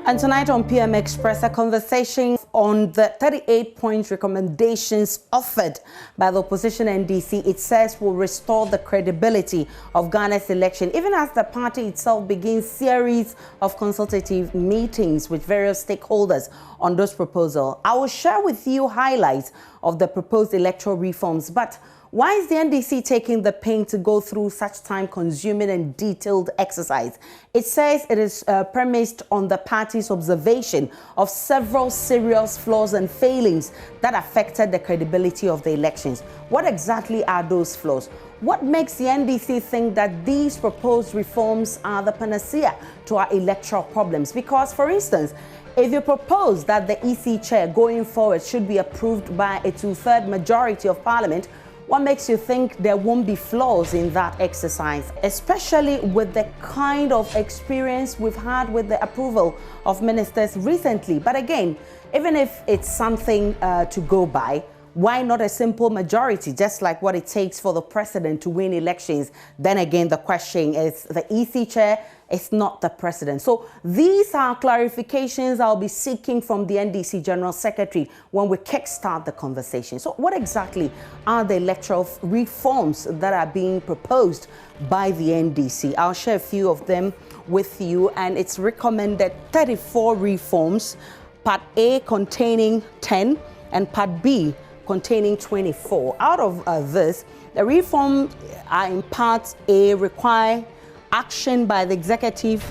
And tonight on PM Express, a conversation on the 38-point recommendations offered by the opposition NDC. It says will restore the credibility of Ghana's election, even as the party itself begins series of consultative meetings with various stakeholders on those proposals. I will share with you highlights of the proposed electoral reforms, but why is the NDC taking the pain to go through such time-consuming and detailed exercise? It says it is premised on the party's observation of several serious flaws and failings that affected the credibility of the elections. What exactly are those flaws? What makes the NDC think that these proposed reforms are the panacea to our electoral problems? Because, for instance, if you propose that the EC chair going forward should be approved by a two-thirds majority of Parliament, what makes you think there won't be flaws in that exercise, especially with the kind of experience we've had with the approval of ministers recently? But again, even if it's something to go by, why not a simple majority, just like what it takes for the president to win elections? Then again, the question is the EC chair, it's not the president. So these are clarifications I'll be seeking from the NDC General Secretary when we kickstart the conversation. So what exactly are the electoral reforms that are being proposed by the NDC? I'll share a few of them with you, and it's recommended 34 reforms, Part A containing 10 and Part B containing 24. Out of this, the reforms are in Part A require action by the executive,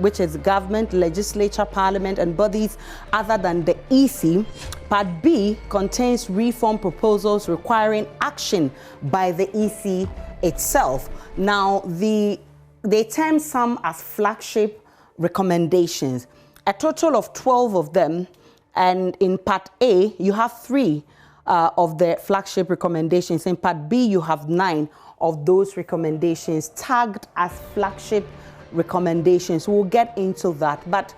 which is government, legislature, parliament, and bodies other than the EC. Part B contains reform proposals requiring action by the EC itself. Now, they term some as flagship recommendations, a total of 12 of them, and in Part A, you have 3 of the flagship recommendations. In Part B, you have 9 of those recommendations tagged as flagship recommendations. We'll get into that. But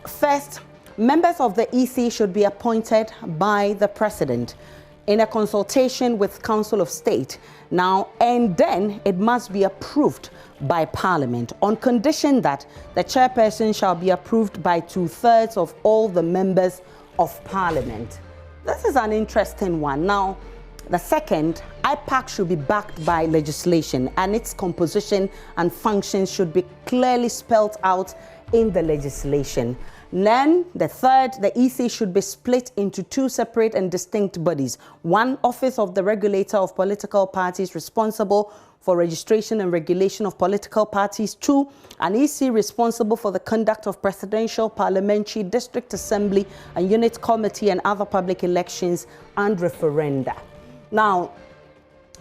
first, members of the EC should be appointed by the president in a consultation with Council of State. Now, and then it must be approved by Parliament on condition that the chairperson shall be approved by 2/3 of all the members of Parliament. This is an interesting one. Now, the second, IPAC should be backed by legislation, and its composition and functions should be clearly spelled out in the legislation. Then, the third, the EC should be split into 2 separate and distinct bodies. One, Office of the Regulator of Political Parties, responsible for registration and regulation of political parties. 2, an EC responsible for the conduct of presidential, parliamentary, district assembly, and unit committee and other public elections and referenda. Now,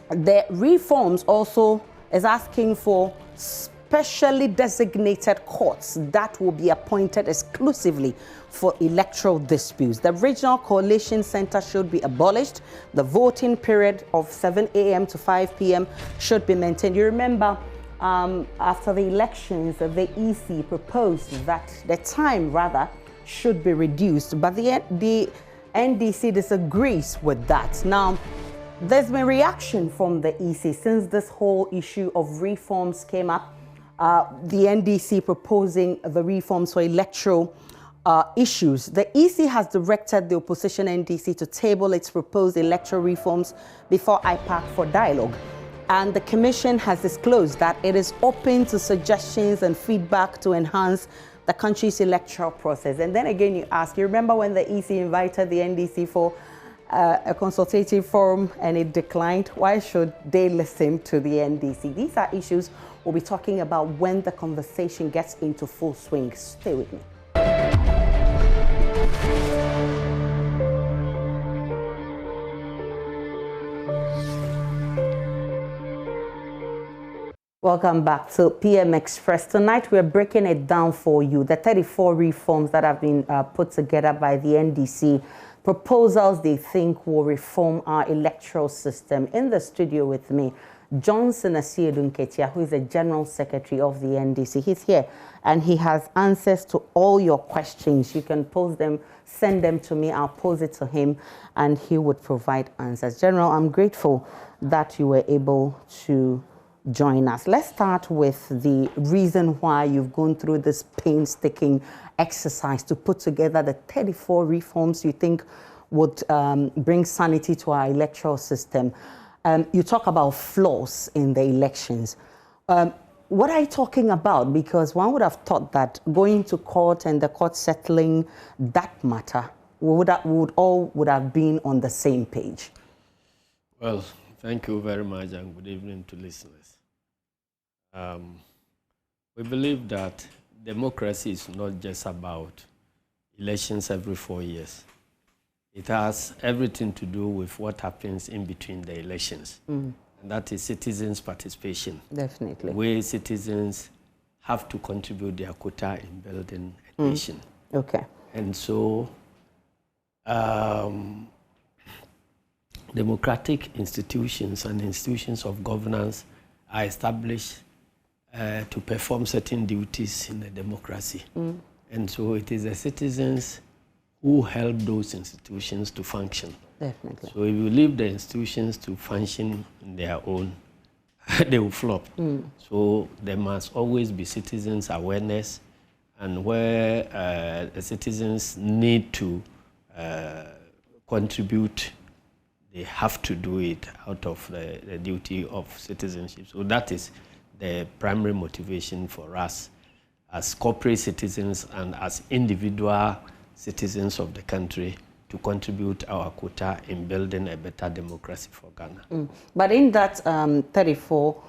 the reforms also is asking for specially designated courts that will be appointed exclusively for electoral disputes. The regional coalition center should be abolished. The voting period of 7 a.m. to 5 p.m. should be maintained. You remember, after the elections, the EC proposed that the time, rather, should be reduced, but the NDC disagrees with that. Now, there's been reaction from the EC since this whole issue of reforms came up. The NDC proposing the reforms for electoral issues. The EC has directed the opposition NDC to table its proposed electoral reforms before IPAC for dialogue. And the Commission has disclosed that it is open to suggestions and feedback to enhance the country's electoral process. And then again, you ask, you remember when the EC invited the NDC for a consultative forum and it declined? Why should they listen to the NDC? These are issues we'll be talking about when the conversation gets into full swing. Stay with me. Welcome back to PM Express. Tonight we're breaking it down for you. The 34 reforms that have been put together by the NDC, proposals they think will reform our electoral system. In the studio with me, Johnson Asiedu Nketia, who is the General Secretary of the NDC. He's here and he has answers to all your questions. You can pose them, send them to me, I'll pose it to him and he would provide answers. General, I'm grateful that you were able to join us. Let's start with the reason why you've gone through this painstaking exercise to put together the 34 reforms you think would bring sanity to our electoral system. You talk about flaws in the elections. What are you talking about? Because one would have thought that going to court and the court settling that matter, we would have been on the same page. Well, thank you very much and good evening to listeners. We believe that democracy is not just about elections every 4 years. It has everything to do with what happens in between the elections. And that is citizens' participation. Definitely. Where citizens have to contribute their quota in building a nation. Okay. And so democratic institutions and institutions of governance are established to perform certain duties in a democracy. And so it is the citizens who help those institutions to function. Definitely. So if you leave the institutions to function in their own, they will flop. So there must always be citizens' awareness, and where the citizens need to contribute, they have to do it out of the duty of citizenship. So that is the primary motivation for us as corporate citizens and as individual citizens of the country to contribute our quota in building a better democracy for Ghana. But in that 34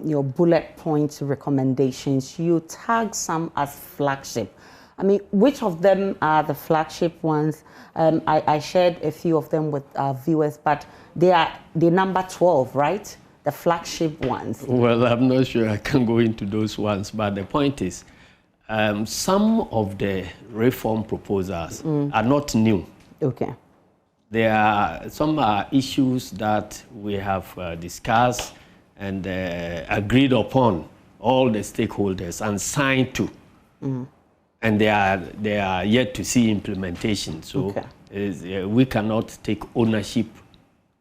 your bullet point recommendations, you tag some as flagship. I mean, which of them are the flagship ones? I shared a few of them with our viewers, but they're number 12, right? The flagship ones. Well, I'm not sure I can go into those ones, but the point is, some of the reform proposals are not new. Okay. Some are issues that we have discussed and agreed upon, all the stakeholders, and signed to. And they are yet to see implementation. So we cannot take ownership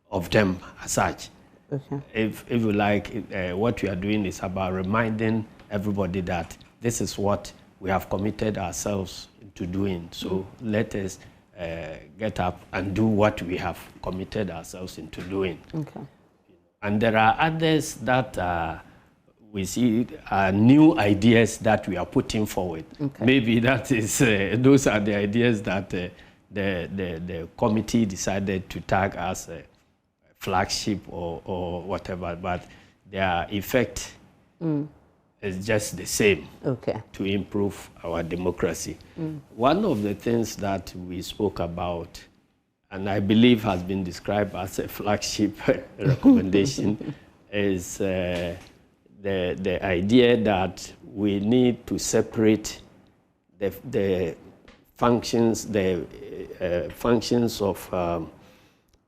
of them as such. Okay. If you like, what we are doing is about reminding everybody that this is what we have committed ourselves to doing. So let us get up and do what we have committed ourselves into doing. Okay. And there are others that we see are new ideas that we are putting forward. Okay. Maybe that is those are the ideas that the committee decided to tag as a flagship or whatever, but their effect is just the same. Okay. To improve our democracy. One of the things that we spoke about, and I believe has been described as a flagship recommendation, is the idea that we need to separate the functions of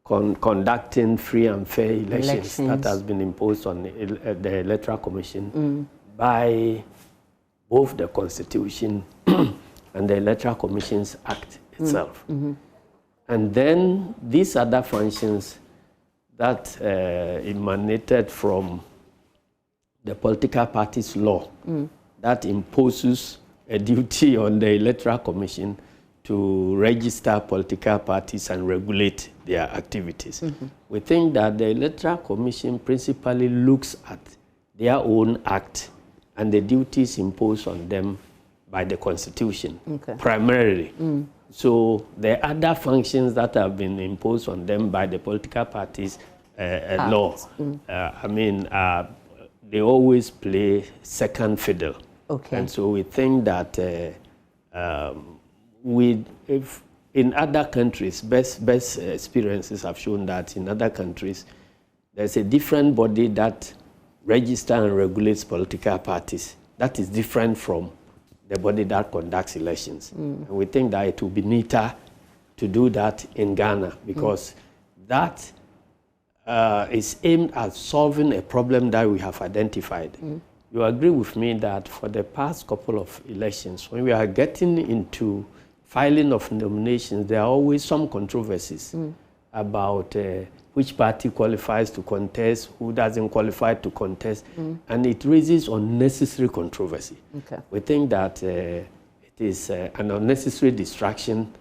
conducting free and fair elections that has been imposed on the Electoral Commission by both the Constitution and the Electoral Commission's Act itself. And then these other functions that emanated from the political parties law that imposes a duty on the Electoral Commission to register political parties and regulate their activities. We think that the Electoral Commission principally looks at their own act and the duties imposed on them by the Constitution, primarily. So the other functions that have been imposed on them by the political parties law, they always play second fiddle. Okay. And so we think that if in other countries, best experiences have shown that in other countries, there's a different body that registers and regulates political parties. That is different from the body that conducts elections. And we think that it will be neater to do that in Ghana because that is aimed at solving a problem that we have identified. You agree with me that for the past couple of elections, when we are getting into filing of nominations, there are always some controversies about which party qualifies to contest, who doesn't qualify to contest, and it raises unnecessary controversy. Okay. We think that it is an unnecessary distraction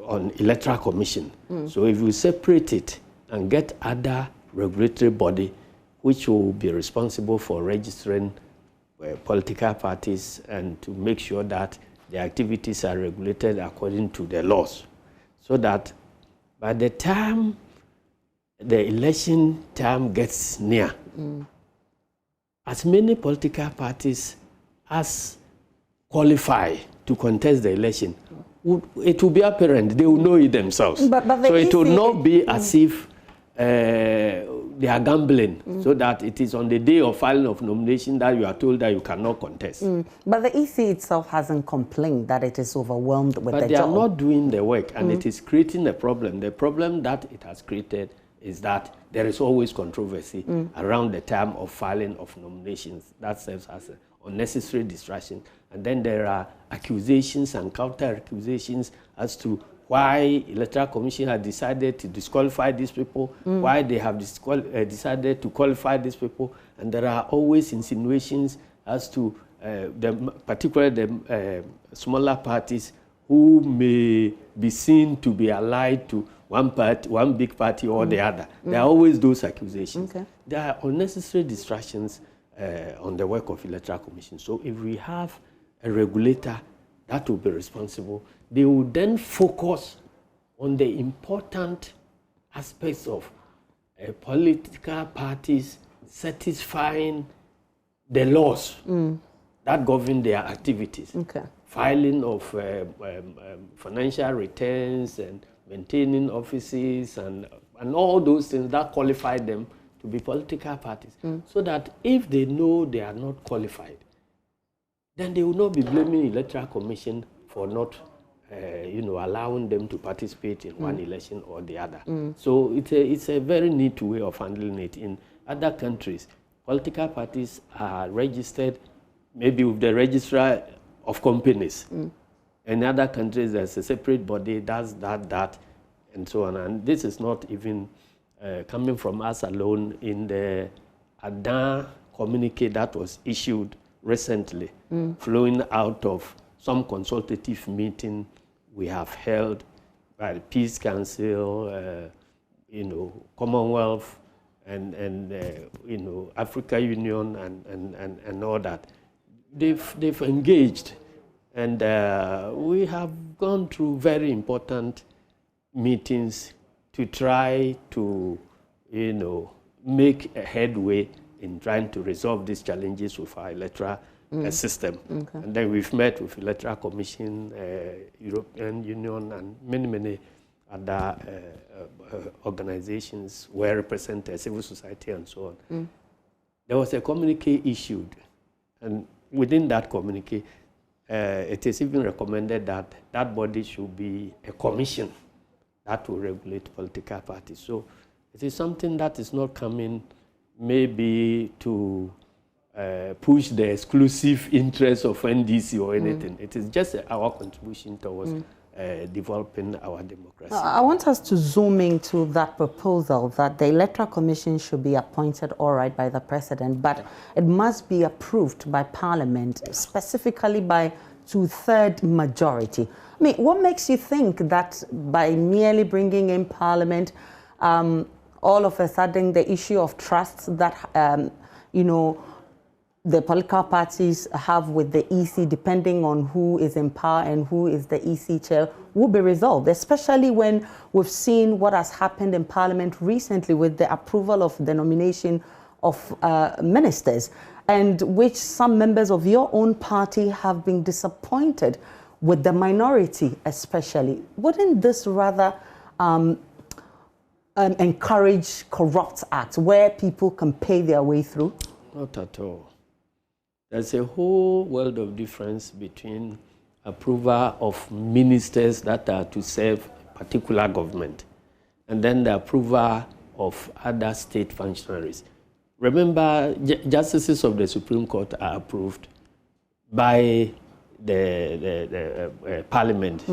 on Electoral Commission. So if you separate it and get other regulatory body which will be responsible for registering political parties and to make sure that the activities are regulated according to the laws, so that by the time the election time gets near, as many political parties as qualify to contest the election, it will be apparent, they will know it themselves. But so it will not be as if they are gambling, so that it is on the day of filing of nomination that you are told that you cannot contest. But the EC itself hasn't complained that it is overwhelmed with the job. But they are not doing the work, and it is creating a problem. The problem that it has created is that there is always controversy around the time of filing of nominations. That serves as an unnecessary distraction. And then there are accusations and counter-accusations as to why Electoral Commission has decided to disqualify these people, why they have decided to qualify these people, and there are always insinuations as to particularly the smaller parties who may be seen to be allied to one big party or the other. There are always those accusations. Okay. There are unnecessary distractions on the work of Electoral Commission. So if we have a regulator that will be responsible, they will then focus on the important aspects of political parties satisfying the laws that govern their activities. Okay. Filing of financial returns and maintaining offices and all those things that qualify them to be political parties. So that if they know they are not qualified, then they will not be blaming Electoral Commission for not allowing them to participate in one election or the other. So it's a very neat way of handling it. In other countries, political parties are registered maybe with the registrar of companies. In other countries, there's a separate body, does that, and so on. And this is not even coming from us alone. In the Adan communique that was issued recently, flowing out of some consultative meeting we have held by the Peace Council, Commonwealth, and Africa Union, and all that. They've engaged, and we have gone through very important meetings to try to, make a headway in trying to resolve these challenges with our electoral system. Okay. And then we've met with Electoral Commission, European Union, and many other organizations were represented, civil society, and so on. There was a communique issued, and within that communique, it is even recommended that that body should be a commission that will regulate political parties. So it is something that is not coming maybe to push the exclusive interests of NDC or anything. It is just our contribution towards developing our democracy. I want us to zoom into that proposal that the Electoral Commission should be appointed, all right, by the President, but it must be approved by Parliament, specifically by 2/3 majority. I mean, what makes you think that by merely bringing in Parliament, all of a sudden the issue of trust that, the political parties have with the EC, depending on who is in power and who is the EC chair, will be resolved, especially when we've seen what has happened in Parliament recently with the approval of the nomination of ministers, and which some members of your own party have been disappointed with the minority especially. Wouldn't this rather encourage corrupt acts where people can pay their way through? Not at all. There's a whole world of difference between approval of ministers that are to serve a particular government and then the approval of other state functionaries. Remember, justices of the Supreme Court are approved by the Parliament,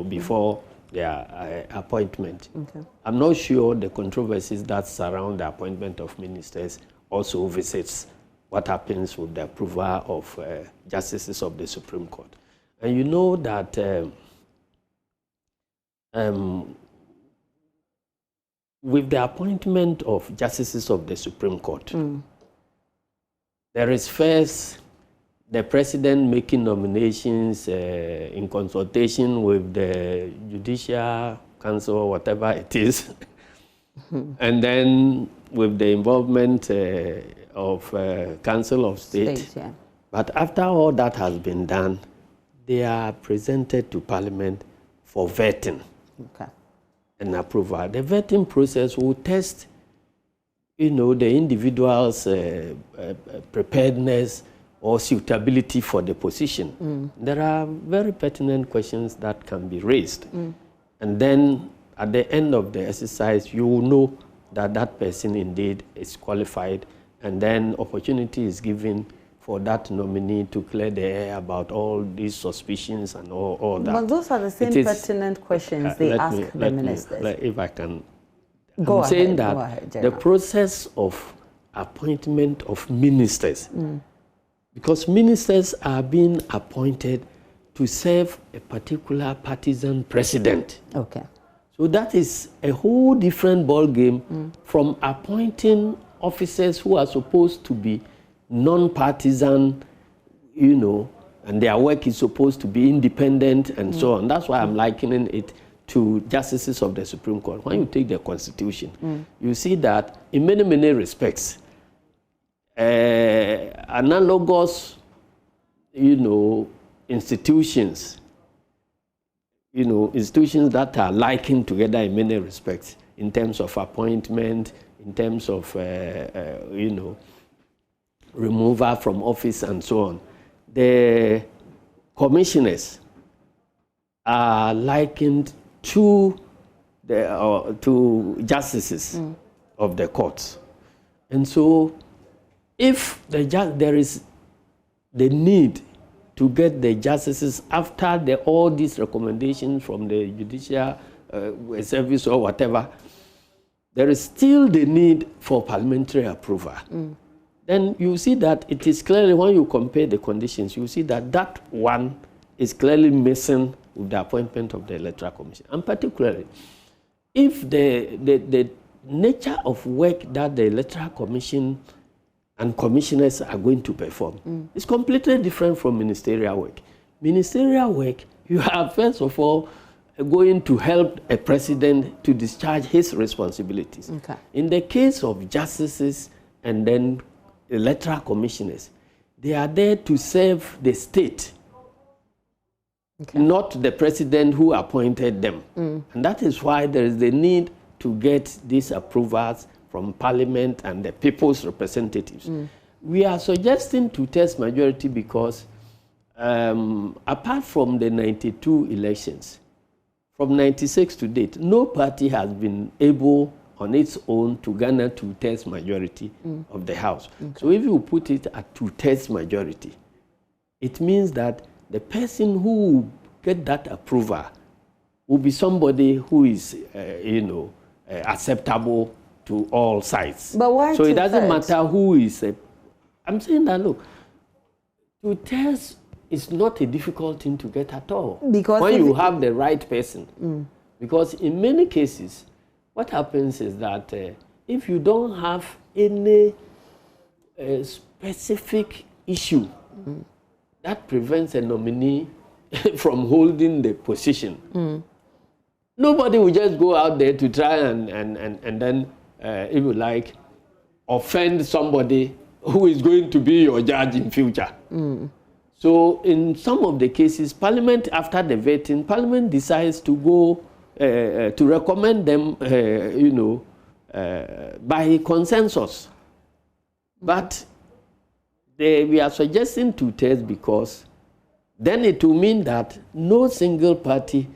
before their appointment. Okay. I'm not sure the controversies that surround the appointment of ministers also visits what happens with the approval of justices of the Supreme Court. And you know that with the appointment of justices of the Supreme Court, there is first the president making nominations in consultation with the Judicial Council, or whatever it is, and then with the involvement of Council of State. Yeah. But after all that has been done, they are presented to Parliament for vetting and approval. The vetting process will test, the individual's preparedness or suitability for the position. There are very pertinent questions that can be raised. And then at the end of the exercise, you will know that that person indeed is qualified, and then opportunity is given for that nominee to clear the air about all these suspicions and all that. But those are the same pertinent questions they ask the ministers. If I can, go I'm ahead, saying that go ahead, the process of appointment of ministers, because ministers are being appointed to serve a particular partisan president. Okay. So that is a whole different ball game from appointing officers who are supposed to be non-partisan, and their work is supposed to be independent and so on. That's why I'm likening it to justices of the Supreme Court. When you take the Constitution, you see that in many, many respects, analogous, institutions, institutions that are likened together in many respects, in terms of appointment, in terms of, removal from office and so on. The commissioners are likened to justices of the courts. And so if there is the need to get the justices after all these recommendations from the judicial service or whatever, there is still the need for parliamentary approval. Then you see that it is clearly, when you compare the conditions, you see that that one is clearly missing with the appointment of the Electoral Commission. And particularly, if the nature of work that the Electoral Commission and commissioners are going to perform is completely different from ministerial work. Ministerial work, you are first of all going to help a president to discharge his responsibilities. Okay. In the case of justices and then electoral commissioners, they are there to serve the state, not the president who appointed them. And that is why there is the need to get these approvals from Parliament and the people's representatives. We are suggesting to test majority because apart from the 92 elections, from 96 to date, no party has been able on its own to garner two-thirds majority of the House. So if you put it at two-thirds majority, it means that the person who will get that approval will be somebody who is, acceptable to all sides. But why so it doesn't two-thirds? matter who is. I'm saying that, look, two-thirds is not a difficult thing to get at all. Because when you have the right person. Because in many cases, what happens is that if you don't have any specific issue that prevents a nominee from holding the position, nobody will just go out there to try and then, if you like, offend somebody who is going to be your judge in future. So in some of the cases, Parliament, after the vetting, Parliament decides to go to recommend them, by consensus. But we are suggesting two-thirds because then it will mean that no single party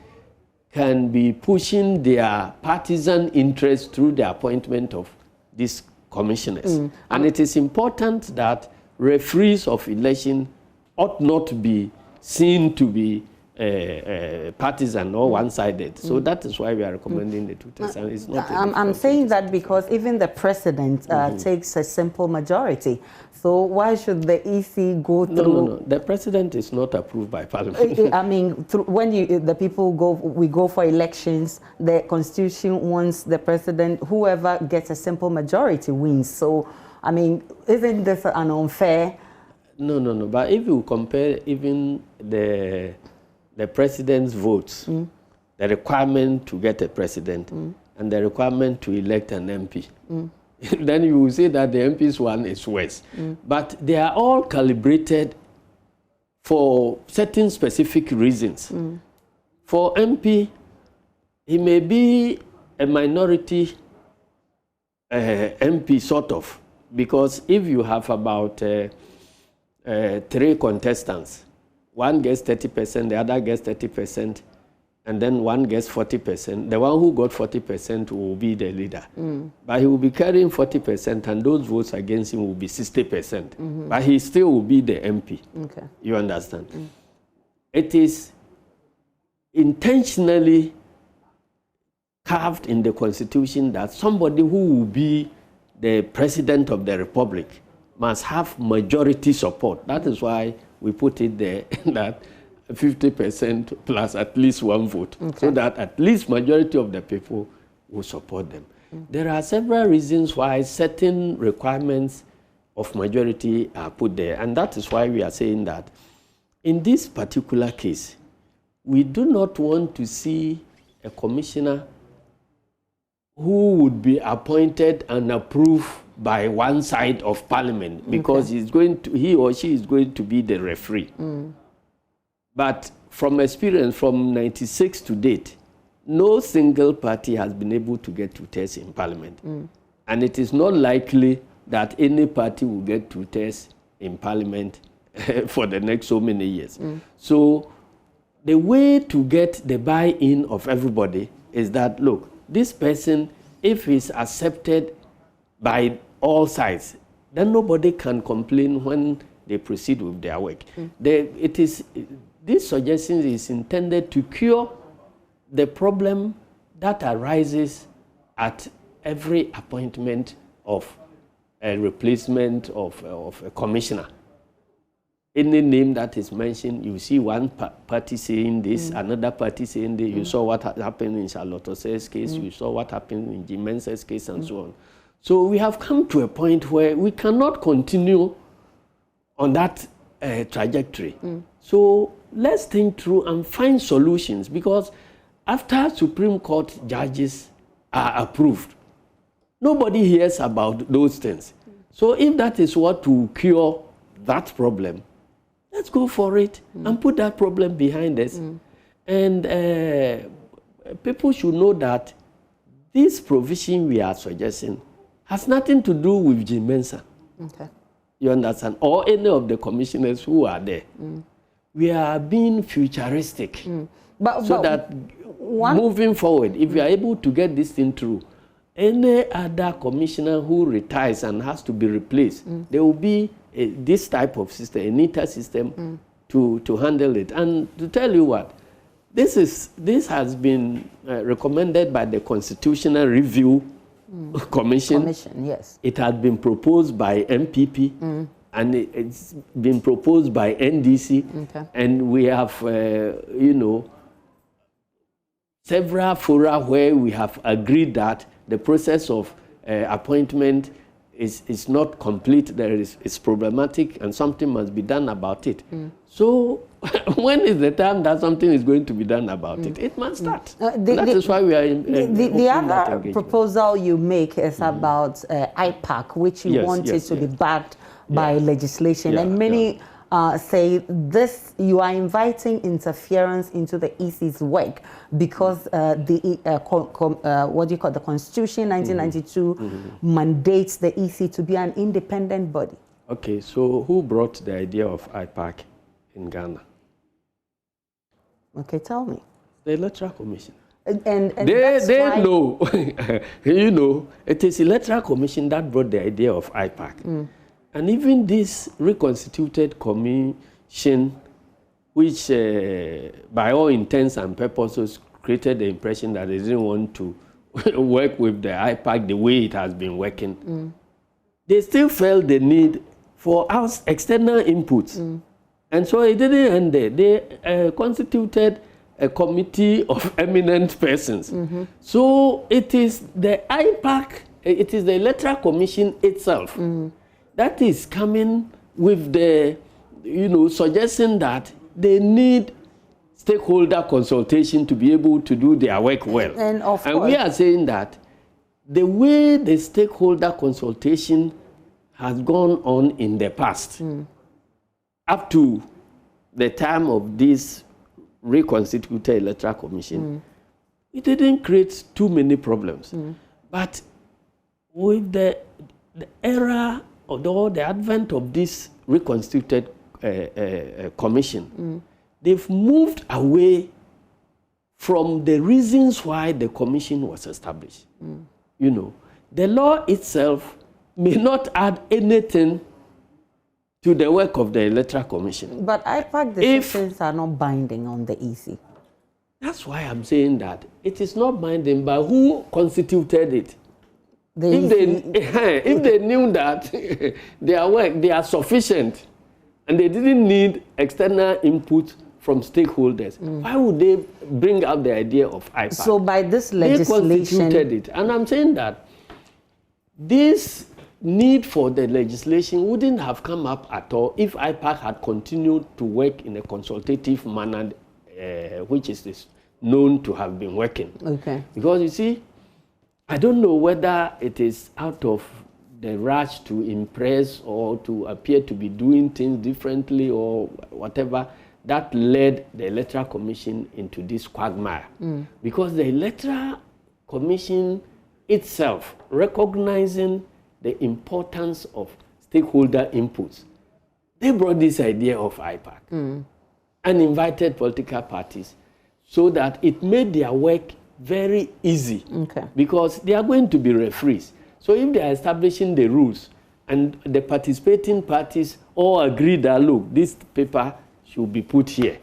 can be pushing their partisan interests through the appointment of these commissioners. And it is important that referees of election ought not be seen to be partisan or one-sided. So that is why we are recommending the two-thirds. And it's not. I'm saying that because even the president takes a simple majority. So why should the EC go through? No. The president is not approved by Parliament. I mean, when the people we go for elections, the Constitution wants the president, whoever gets a simple majority wins. So, I mean, isn't this an unfair? No. But if you compare even the president's votes, the requirement to get a president, and the requirement to elect an MP, then you will say that the MP's one is worse. But they are all calibrated for certain specific reasons. For MP, he may be a minority MP, sort of, because if you have about 3 contestants, one gets 30%, the other gets 30%, and then one gets 40%. The one who got 40% will be the leader. But he will be carrying 40%, and those votes against him will be 60%. But he still will be the MP. Okay. You understand? It is intentionally carved in the Constitution that somebody who will be the president of the Republic must have majority support. That is why we put it there that 50% plus at least one vote, so that at least majority of the people will support them. There are several reasons why certain requirements of majority are put there, and that is why we are saying that in this particular case, we do not want to see a commissioner who would be appointed and approved by one side of Parliament, because he or she is going to be the referee. But from experience, from 96 to date, no single party has been able to get 2/3 in Parliament. And it is not likely that any party will get 2/3 in Parliament for the next so many years. So the way to get the buy-in of everybody is that, look, this person, if he's accepted by all sides, then nobody can complain when they proceed with their work. This suggestion is intended to cure the problem that arises at every appointment of a replacement of a commissioner. Any name that is mentioned, you see one party saying this, another party saying this. You saw what happened in Charlotte Osei's case, you saw what happened in Jim Mensah's case, and so on. So we have come to a point where we cannot continue on that trajectory. So let's think through and find solutions, because after Supreme Court judges are approved, nobody hears about those things. So if that is what will cure that problem, let's go for it and put that problem behind us. And people should know that this provision we are suggesting has nothing to do with Jim Mensah. You understand? Or any of the commissioners who are there. We are being futuristic. So that moving forward, if we are able to get this thing through, any other commissioner who retires and has to be replaced, there will be this type of system, a neater system to handle it. And to tell you what, this has been recommended by the Constitutional Review Commission. Yes. It has been proposed by MPP, and it's been proposed by NDC, and we have, several fora where we have agreed that the process of appointment is not complete. It's problematic, and something must be done about it. So when is the time that something is going to be done about it? It must start. That is why we are the other proposal you make is about IPAC, which you want it to be backed by legislation. And many say this, you are inviting interference into the EC's work, because the Constitution 1992 mandates the EC to be an independent body. Okay, so who brought the idea of IPAC in Ghana? Okay, tell me. The Electoral Commission. And they know, it is the Electoral Commission that brought the idea of IPAC. And even this reconstituted commission which by all intents and purposes created the impression that they didn't want to work with the IPAC the way it has been working. They still felt the need for us external inputs. And so it didn't end there. They constituted a committee of eminent persons. So it is the IPAC, it is the Electoral Commission itself that is coming with the, suggesting that they need stakeholder consultation to be able to do their work well. And we are saying that the way the stakeholder consultation has gone on in the past, up to the time of this reconstituted Electoral Commission, it didn't create too many problems. But with the era or the advent of this reconstituted commission, they've moved away from the reasons why the commission was established. The law itself may not add anything to the work of the Electoral Commission. But IPAC decisions are not binding on the EC. That's why I'm saying that it is not binding, but who constituted it? If they knew that their work, they are sufficient, and they didn't need external input from stakeholders, why would they bring up the idea of IPAC? So by this legislation... They constituted it. And I'm saying that this need for the legislation wouldn't have come up at all if IPAC had continued to work in a consultative manner, which is known to have been working. Okay. Because you see, I don't know whether it is out of the rush to impress or to appear to be doing things differently or whatever that led the Electoral Commission into this quagmire. Because the Electoral Commission itself, recognizing the importance of stakeholder inputs, they brought this idea of IPAC and invited political parties so that it made their work very easy. Because they are going to be referees. So if they are establishing the rules and the participating parties all agree that, look, this paper should be put here,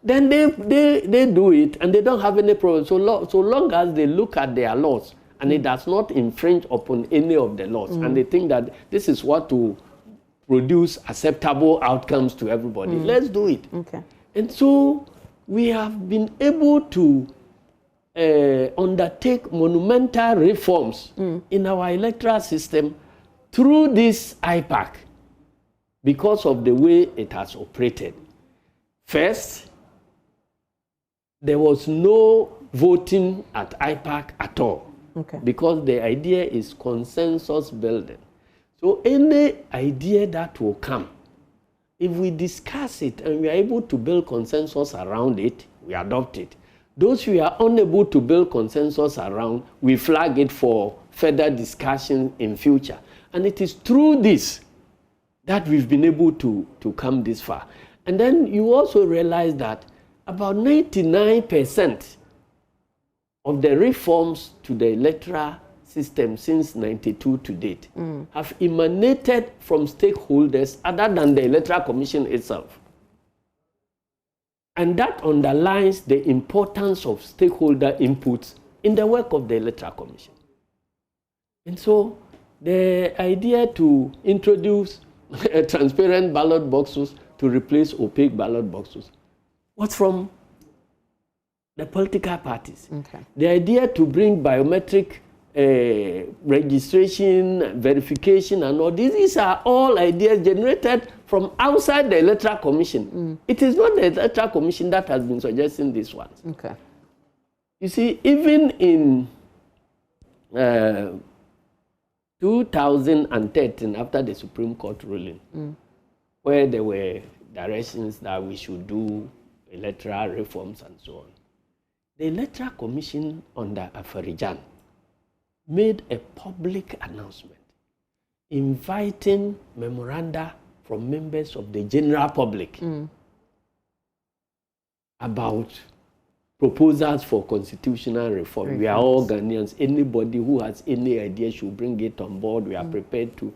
then they do it and they don't have any problem. So long as they look at their laws and it does not infringe upon any of the laws, and they think that this is what to produce acceptable outcomes to everybody, let's do it. And so we have been able to undertake monumental reforms in our electoral system through this IPAC because of the way it has operated. First, there was no voting at IPAC at all. Because the idea is consensus building. So any idea that will come, if we discuss it and we are able to build consensus around it, we adopt it. Those we are unable to build consensus around, we flag it for further discussion in future. And it is through this that we've been able to come this far. And then you also realize that about 99% of the reforms to the electoral system since 92 to date have emanated from stakeholders other than the Electoral Commission itself. And that underlines the importance of stakeholder inputs in the work of the Electoral Commission. And so the idea to introduce transparent ballot boxes to replace opaque ballot boxes was from the political parties. The idea to bring biometric registration, verification, and all these are all ideas generated from outside the Electoral Commission. It is not the Electoral Commission that has been suggesting these ones. You see, even in 2013, after the Supreme Court ruling, where there were directions that we should do electoral reforms and so on, the Electoral Commission under Afarijan made a public announcement inviting memoranda from members of the general public about proposals for constitutional reform. We are all Ghanaians. Anybody who has any idea should bring it on board. We are prepared to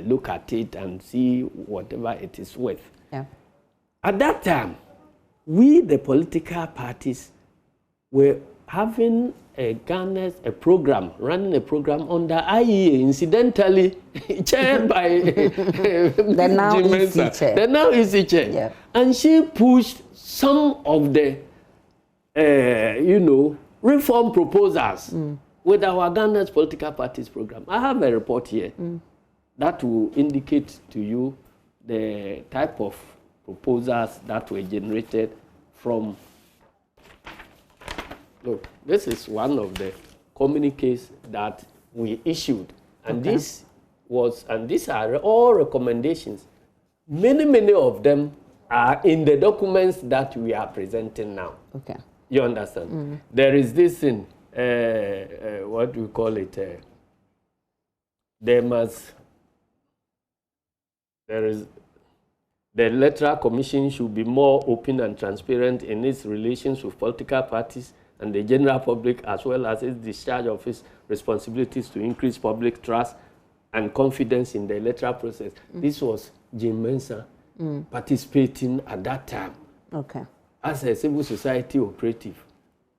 look at it and see whatever it is worth. At that time, we, the political parties, were having a program, running a program under IEA, incidentally chaired by the now EC chair. The now EC chair. Yeah. And she pushed some of the, reform proposals with our Ghana's political parties program. I have a report here that will indicate to you the type of proposals that were generated from. Look, this is one of the communiques that we issued, and these are all recommendations. Many of them are in the documents that we are presenting now. Okay, you understand? There is this thing. What do we call it? The Electoral Commission should be more open and transparent in its relations with political parties and the general public, as well as its discharge of its responsibilities to increase public trust and confidence in the electoral process. This was Jim Mensah participating at that time as a civil society operative,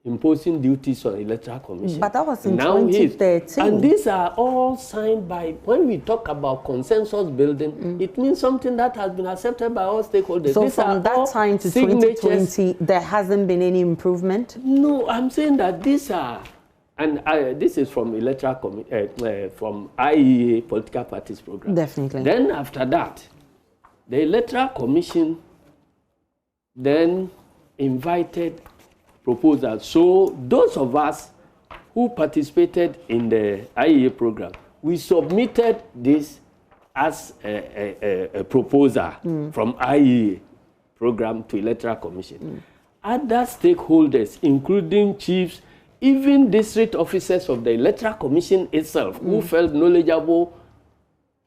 imposing duties on the Electoral Commission. But that was in 2013. And these are all signed by, when we talk about consensus building, it means something that has been accepted by all stakeholders. So these from that time to 2020, there hasn't been any improvement? No, I'm saying that these are, and this is from Electoral from IEA Political Parties Program. Definitely. Then after that, the Electoral Commission then invited proposals. So those of us who participated in the IEA program, we submitted this as a proposal from IEA program to Electoral Commission. Other stakeholders, including chiefs, even district officers of the Electoral Commission itself, who felt knowledgeable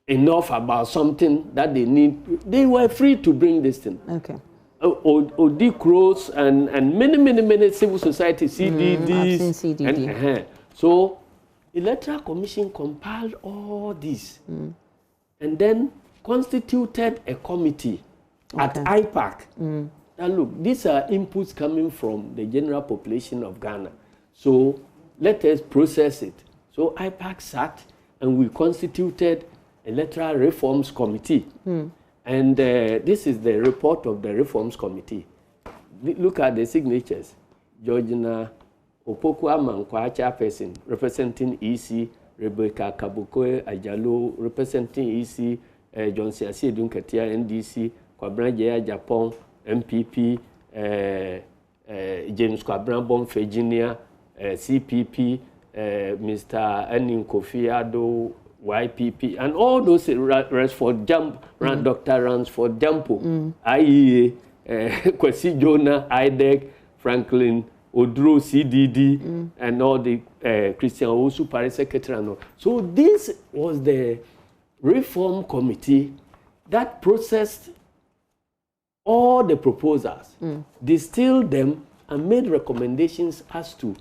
enough about something that they need, they were free to bring this thing. Okay. OD Crows and many civil society, CDDs. I've seen CDD. So, Electoral Commission compiled all this and then constituted a committee at IPAC. Now look, these are inputs coming from the general population of Ghana. So, let us process it. So, IPAC sat and we constituted Electoral Reforms Committee. And this is the report of the Reforms Committee. Look at the signatures. Georgina Opoku Amankwa, chairperson, representing EC, Rebecca Kabukoe Ajalo, representing EC, John Siasi Dunkatia, NDC, Kwabran Jaya Japan, MPP, James Kwabran Bon Virginia, CPP, Mr. Enin Kofi Addo, YPP, and all those Ransford Dr. Ransford Jampo, IEA, Kwesi Jonah, IDEC, Franklin Odro, CDD, and all the Christian Owusu Paris Secretary. So this was the Reform Committee that processed all the proposals, distilled them, and made recommendations as to,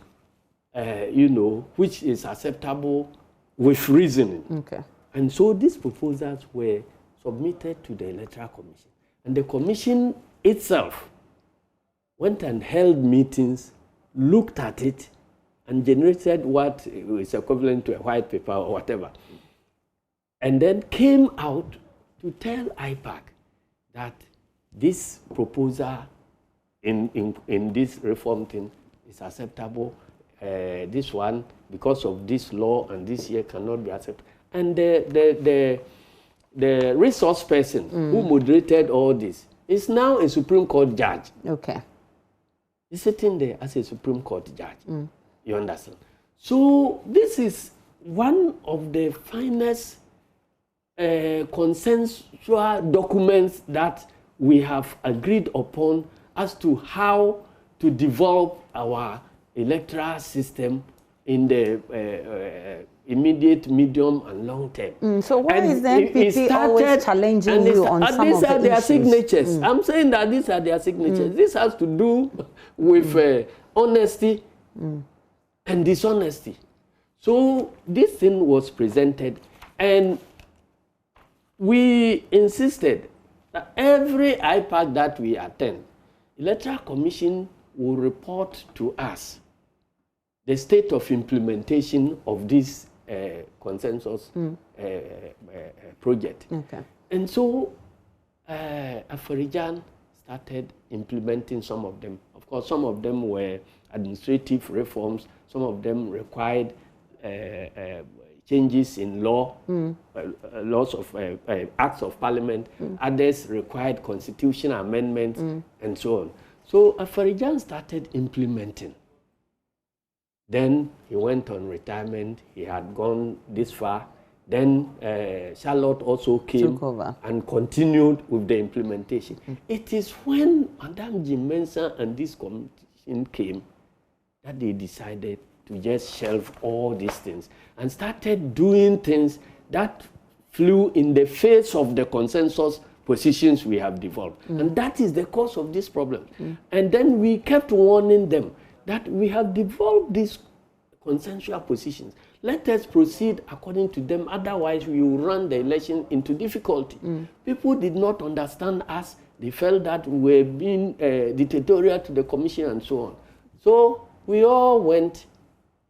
which is acceptable with reasoning. Okay. And so these proposals were submitted to the Electoral Commission. And the Commission itself went and held meetings, looked at it, and generated what is equivalent to a white paper or whatever. And then came out to tell IPAC that this proposal in this reform thing is acceptable. This one, because of this law and this year, cannot be accepted. And the resource person who moderated all this is now a Supreme Court judge. Okay. He's sitting there as a Supreme Court judge. You understand? So this is one of the finest consensual documents that we have agreed upon as to how to develop our electoral system in the immediate, medium, and long term. So why is the NPP always challenging you on some of the issues? These are their signatures. I'm saying that these are their signatures. This has to do with honesty and dishonesty. So this thing was presented, and we insisted that every IPAC that we attend, Electoral Commission will report to us the state of implementation of this consensus project. Okay. And so Afarijan started implementing some of them. Of course, some of them were administrative reforms, some of them required changes in law, laws of acts of parliament, others required constitutional amendments, and so on. So Afarijan started implementing. Then he went on retirement. He had gone this far. Then Charlotte also came and continued with the implementation. It is when Madame Jim Mensah and this commission came that they decided to just shelve all these things and started doing things that flew in the face of the consensus positions we have developed. And that is the cause of this problem. And then we kept warning them that we have developed these consensual positions. Let us proceed according to them, otherwise we will run the election into difficulty. People did not understand us. They felt that we were being dictatorial to the commission and so on. So we all went,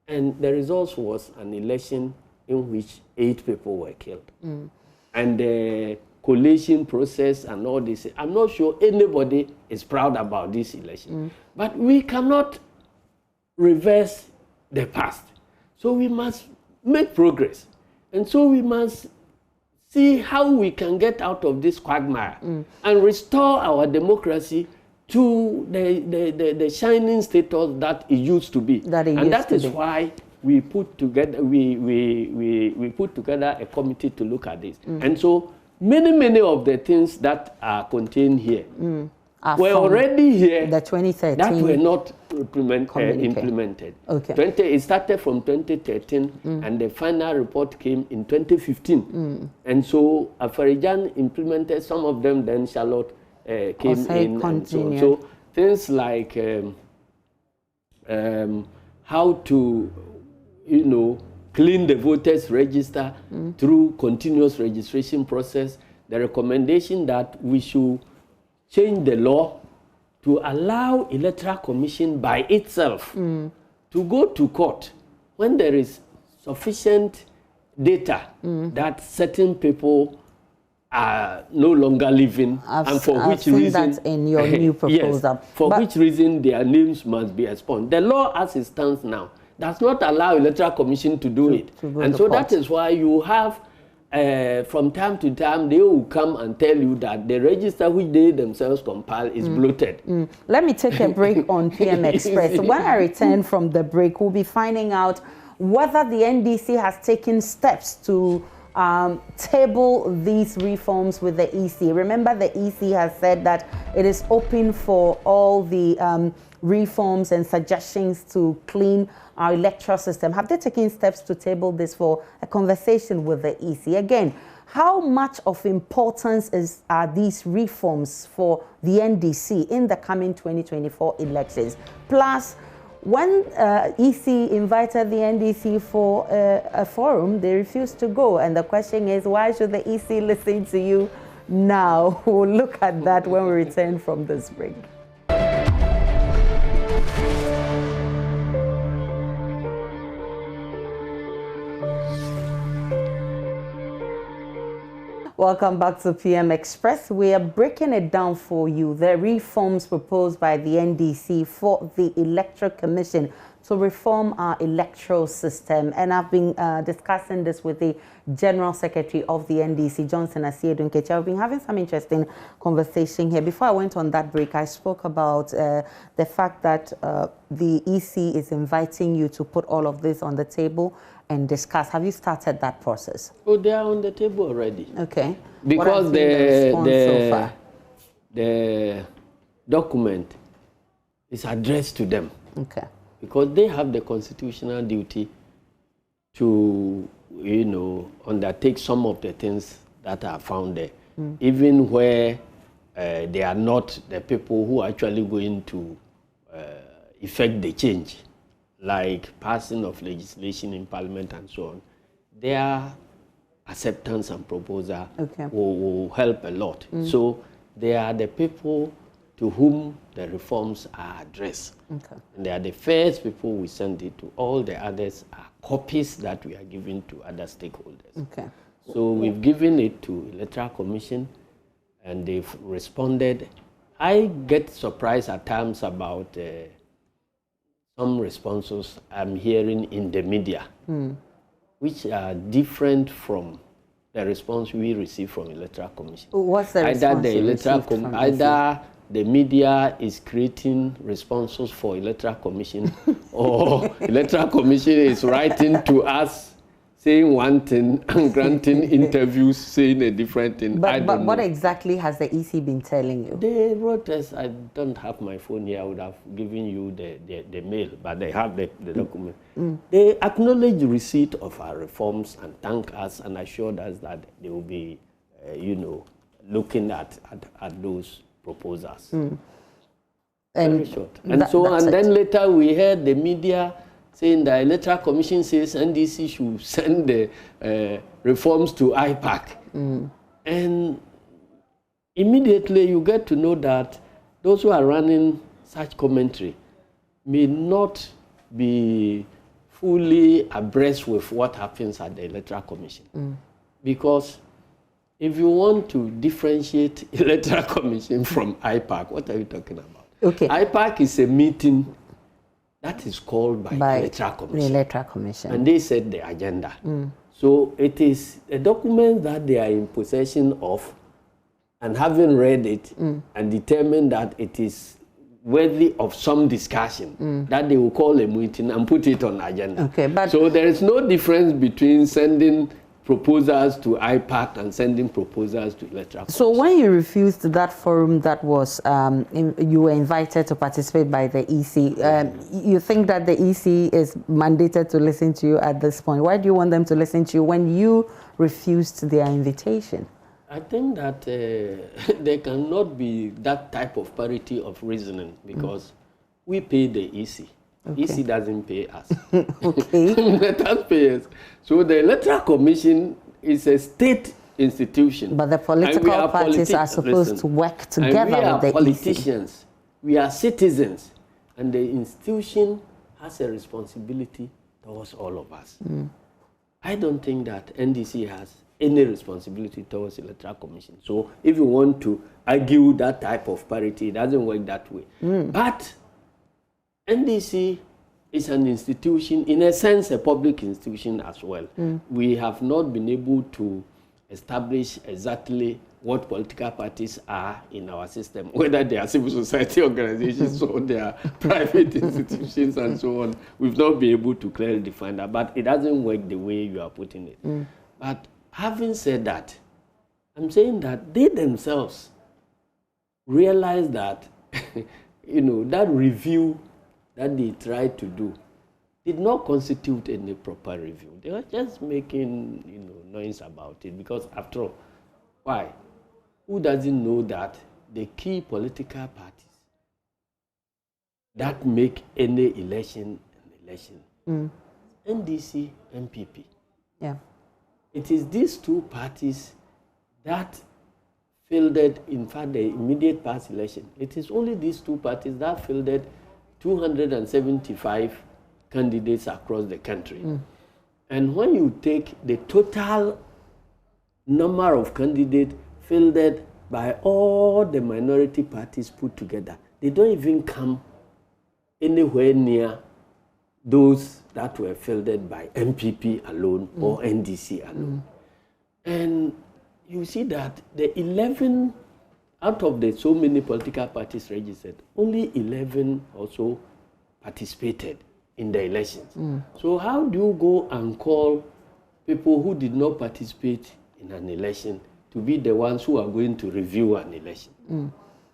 and the result was an election in which 8 people were killed. And the collation process and all this, I'm not sure anybody is proud about this election. But we cannot reverse the past. So we must make progress. And so we must see how we can get out of this quagmire and restore our democracy to the shining status that it used to be. That is why we put together we put together a committee to look at this. And so many of the things that are contained here were already here, the 2013 that were not implemented. Okay. It started from 2013, and the final report came in 2015. And so Afarijan implemented some of them, then Charlotte came in. And so things like how to, clean the voters register through continuous registration process, the recommendation that we should change the law to allow Electoral Commission by itself to go to court when there is sufficient data that certain people are no longer living, and for which reason that's in your new proposal. Yes, for which reason their names must be expunged. The law as it stands now does not allow Electoral Commission to do it. And so that is why you have from time to time, they will come and tell you that the register which they themselves compile is bloated. Let me take a break on PM Express. When I return from the break, we'll be finding out whether the NDC has taken steps to table these reforms with the EC. Remember, the EC has said that it is open for all the reforms and suggestions to clean our electoral system. Have they taken steps to table this for a conversation with the EC? Again, how much of importance are these reforms for the NDC in the coming 2024 elections? Plus, when EC invited the NDC for a forum, they refused to go. And the question is, why should the EC listen to you now? We'll look at that when we return from this break. Welcome back to PM Express. We are breaking it down for you, the reforms proposed by the NDC for the Electoral Commission to reform our electoral system. And I've been discussing this with the General Secretary of the NDC, Johnson Asiedu-Nkechi. I've been having some interesting conversation here. Before I went on that break, I spoke about the fact that the EC is inviting you to put all of this on the table and discuss. Have you started that process? Oh, they are on the table already. Okay. Because the document is addressed to them. Okay. Because they have the constitutional duty to, undertake some of the things that are found there, even where they are not the people who are actually going to effect the change, like passing of legislation in Parliament and so on. Their acceptance and proposal will help a lot. So they are the people to whom the reforms are addressed. Okay. And they are the first people we send it to. All the others are copies that we are giving to other stakeholders. Okay. So we've given it to Electoral Commission, and they've responded. I get surprised at times about some responses I'm hearing in the media, which are different from the response we receive from Electoral Commission. What's the response? Either the media is creating responses for Electoral Commission, or Electoral Commission is writing to us saying one thing and granting interviews saying a different thing. But what exactly has the EC been telling you? They wrote us. I don't have my phone here. I would have given you the mail, but they have the document. They acknowledge receipt of our reforms and thank us and assured us that they will be, looking at those proposals. Very short. And then later we heard the media saying the Electoral Commission says NDC should send the reforms to IPAC. And immediately you get to know that those who are running such commentary may not be fully abreast with what happens at the Electoral Commission. Because if you want to differentiate Electoral Commission from IPAC, what are you talking about? Okay. IPAC is a meeting that is called by Electoral Commission. The Electoral Commission. And they set the agenda. So it is a document that they are in possession of, and having read it and determined that it is worthy of some discussion, that they will call a meeting and put it on agenda. Okay, but so there is no difference between sending proposals to IPAC and sending proposals to Electoral Commission. So when you refused that forum that was, you were invited to participate by the EC, you think that the EC is mandated to listen to you at this point? Why do you want them to listen to you when you refused their invitation? I think that there cannot be that type of parity of reasoning, because we pay the EC. Okay. EC doesn't pay us. Okay. The taxpayers. So the Electoral Commission is a state institution. But the political parties are supposed to work together with the EC. We are politicians. We are citizens. And the institution has a responsibility towards all of us. I don't think that NDC has any responsibility towards the Electoral Commission. So if you want to argue that type of parity, it doesn't work that way. But NDC is an institution, in a sense, a public institution as well. We have not been able to establish exactly what political parties are in our system, whether they are civil society organizations or they are private institutions and so on. We've not been able to clearly define that, but it doesn't work the way you are putting it. But having said that, I'm saying that they themselves realize that, that review that they tried to do did not constitute any proper review. They were just making, noise about it, because after all, why? Who doesn't know that the key political parties that make any election an election, NDC, MPP. Yeah. It is these two parties that fielded, in fact, the immediate past election. It is only these two parties that fielded 275 candidates across the country. And when you take the total number of candidates fielded by all the minority parties put together, they don't even come anywhere near those that were fielded by MPP alone or NDC alone. And you see that the 11 out of the so many political parties registered, only 11 or so participated in the elections. So how do you go and call people who did not participate in an election to be the ones who are going to review an election?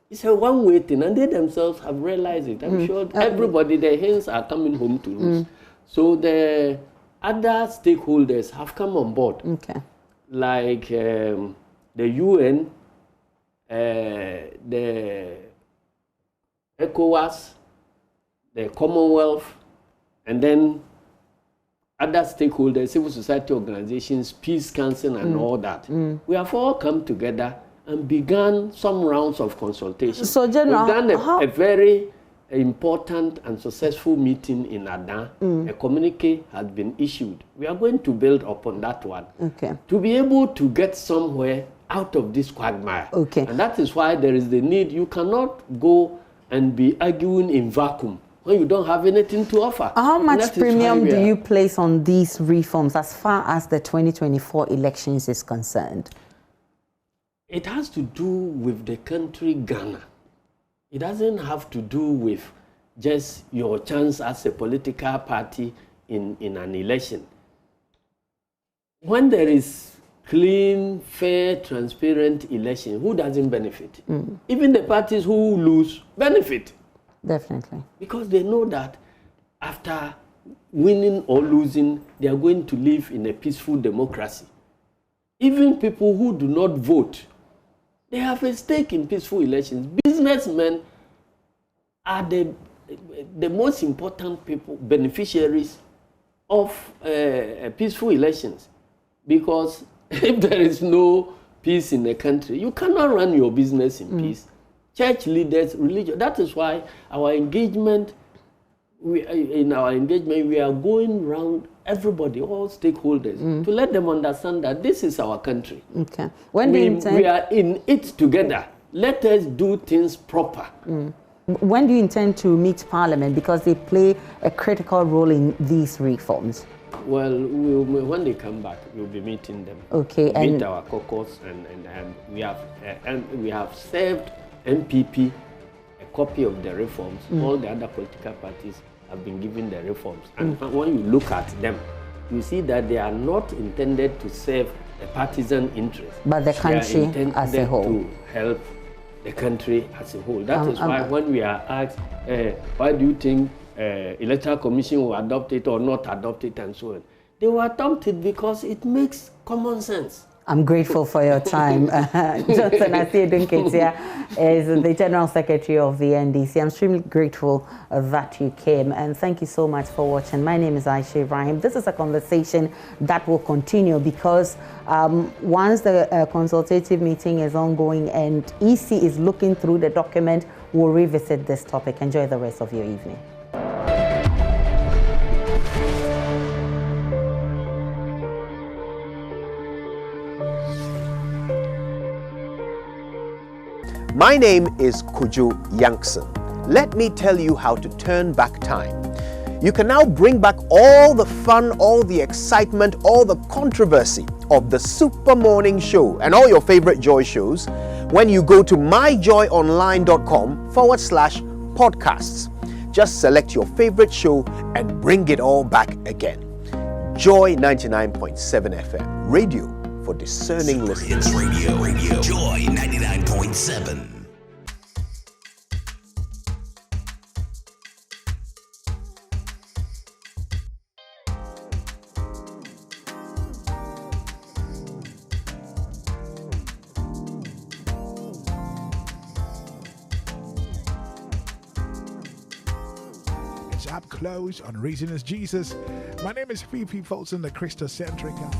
It's a one-way thing, and they themselves have realized it. I'm sure everybody, their hands are coming home to roost. So the other stakeholders have come on board, like the UN, the ECOWAS, the Commonwealth, and then other stakeholders, civil society organizations, peace council, and all that. We have all come together and began some rounds of consultation. So, General, we've done a very important and successful meeting in Adan. A communique has been issued. We are going to build upon that one to be able to get somewhere out of this quagmire. And that is why there is the need. You cannot go and be arguing in vacuum when you don't have anything to offer. How much premium do you place on these reforms as far as the 2024 elections is concerned? It has to do with the country Ghana. It doesn't have to do with just your chance as a political party in an election. When there is clean, fair, transparent election, who doesn't benefit? Even the parties who lose benefit. Definitely. Because they know that after winning or losing, they are going to live in a peaceful democracy. Even people who do not vote, they have a stake in peaceful elections. Businessmen are the most important people, beneficiaries of peaceful elections. Because if there is no peace in the country, you cannot run your business in peace. Church leaders, religion. That is why our engagement, we are going around everybody, all stakeholders, to let them understand that this is our country. When we are in it together. Let us do things proper. When do you intend to meet Parliament? Because they play a critical role in these reforms. Well, when they come back, we'll be meeting them. And meet our caucus, and we have served MPP a copy of the reforms. All the other political parties have been given the reforms. And when you look at them, you see that they are not intended to serve a partisan interest, but the country as a whole. To help the country as a whole. That is why when we are asked, why do you think Electoral Commission will adopt it or not adopt it and so on, they will adopt it because it makes common sense. I'm grateful for your time. Johnson Asiedu-Nketia is the General Secretary of the NDC. I'm extremely grateful that you came, and thank you so much for watching. My name is Aisha Ibrahim. This is a conversation that will continue because once the consultative meeting is ongoing and EC is looking through the document, we'll revisit this topic. Enjoy the rest of your evening. My name is Kujo Yankson. Let me tell you how to turn back time. You can now bring back all the fun, all the excitement, all the controversy of the Super Morning Show and all your favorite Joy shows when you go to myjoyonline.com/podcasts. Just select your favorite show and bring it all back again. Joy 99.7 FM, radio for discerning listeners. It's radio. Joy 99.7. It's up close on Reason is Jesus. My name is P.P. Folsom, the Christocentrica.